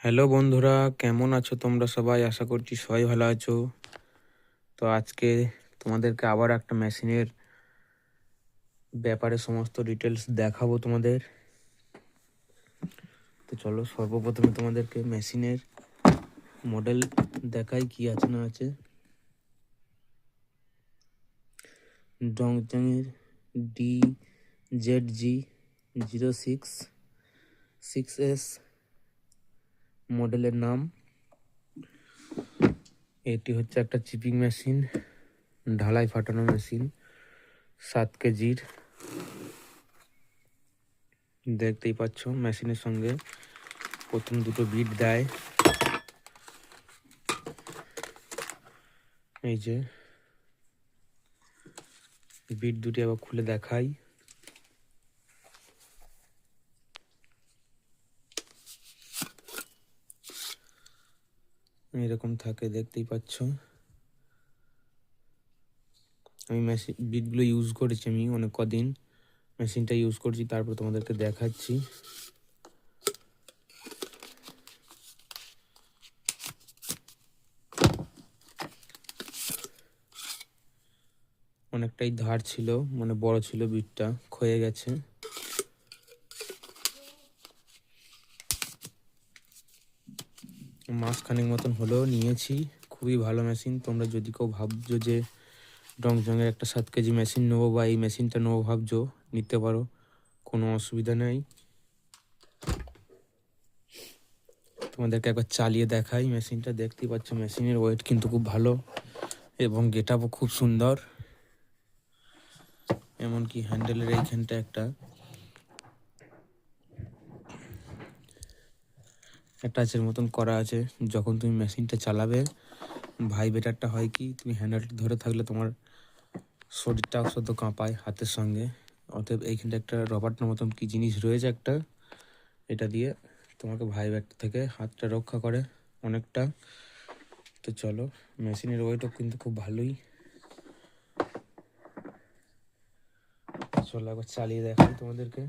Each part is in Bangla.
হ্যালো বন্ধুরা, কেমন আছো তোমরা সবাই? আশা করছি সবাই ভালো আছো। তো আজকে তোমাদেরকে আবার একটা মেশিনের ব্যাপারে সমস্ত ডিটেলস দেখাবো তোমাদের। তো চলো সর্বপ্রথমে তোমাদেরকে মেশিনের মডেল দেখাই কি আছে না আছে। ডংচাংয়ের DZG06 মডেলের নাম। এটি হচ্ছে একটা চিপিং মেশিন, ঢালাই ফাটানো মেশিন, 7 কেজির। দেখতেই পাচ্ছ মেশিনের সঙ্গে প্রথম দুটো বিট দেয়। এই যে বিট দুটি আবার খুলে দেখাই। এরকম থাকে, দেখতেই পাচ্ছ। আমি মেশিন বিটগুলো ইউজ করেছি, আমি অনেক কদিন মেশিনটা ইউজ করছি, তারপর তোমাদেরকে দেখাচ্ছি। অনেকটাই ধার ছিল, মানে বড় ছিল, বিটটা ক্ষয়ে গেছে। মাসখানেক মতন হলেও নিয়েছি। খুবই ভালো মেশিন। তোমরা যদি কেউ ভাবছো যে ডংজংয়ের একটা 7 কেজি মেশিন নেবো বা এই মেশিনটা নেবো ভাবছো, নিতে পারো, কোনো অসুবিধা নেই। তোমাদেরকে একবার চালিয়ে দেখাই মেশিনটা। দেখতেই পাচ্ছ মেশিনের ওয়েট কিন্তু খুব ভালো এবং গেটআপও খুব সুন্দর। এমনকি হ্যান্ডেলের এইখানটা একটা অ্যাটাচের মতন করা আছে। যখন তুমি মেশিনটা চালাবে, ভাইব্রেটারটা হয় কি, তুমি হ্যান্ডেলটা ধরে থাকলে তোমার শরীরটাও শুধু কাঁপায় হাতের সঙ্গে। অতএব এইখানটা একটা রবার্টের মতন কি জিনিস রয়েছে একটা, এটা দিয়ে তোমাকে ভাইব্রেট থেকে হাতটা রক্ষা করে অনেকটা। তো চলো, মেশিনের ওয়েটও কিন্তু খুব ভালোই। চলো একবার চালিয়ে দেখাই তোমাদেরকে।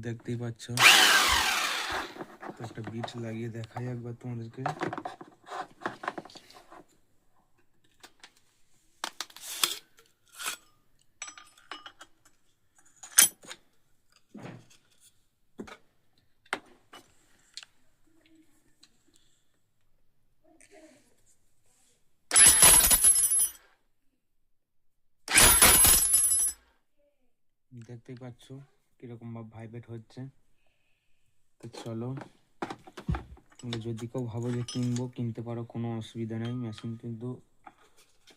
দেখতেই পাচ্ছ, তো একটা বিট লাগিয়ে দেখাই একবার তোমাদেরকে। দেখতেই পাচ্ছ কিরকম ভাইব্রেট হচ্ছে। তো চলো, তোমরা যদি কেউ ভাবো যে কিনবো, কিনতে পারো, কোনো অসুবিধা নেই। মেশিন কিন্তু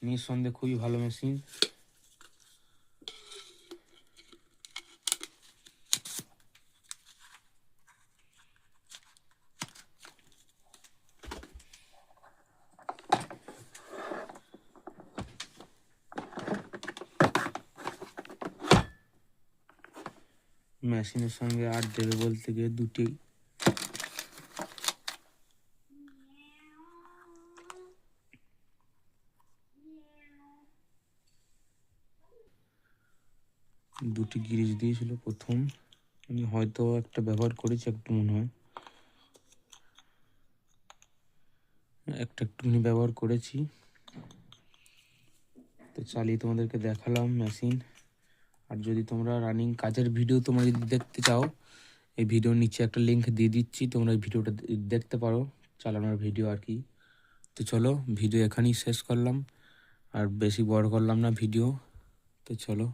নিঃসন্দেহে খুবই ভালো মেশিন। মেশিনের সঙ্গে আর দেবে বলতে গিয়ে দুটি গিরিজ দিয়েছিল প্রথম। আমি হয়তো একটা ব্যবহার করেছি, একটু মনে হয় একটুখানি ব্যবহার করেছি। তো চালিয়ে তোমাদেরকে দেখালাম মেশিন। আর যদি তোমরা রানিং কাজের ভিডিও তোমরা যদি দেখতে চাও, এই ভিডিওর নিচে একটা লিঙ্ক দিয়ে দিচ্ছি, তোমরা এই ভিডিওটা দেখতে পারো, চালানোর ভিডিও আর কি। তো চলো, ভিডিও এখানেই শেষ করলাম, আর বেশি বড় করলাম না ভিডিও। তো চলো।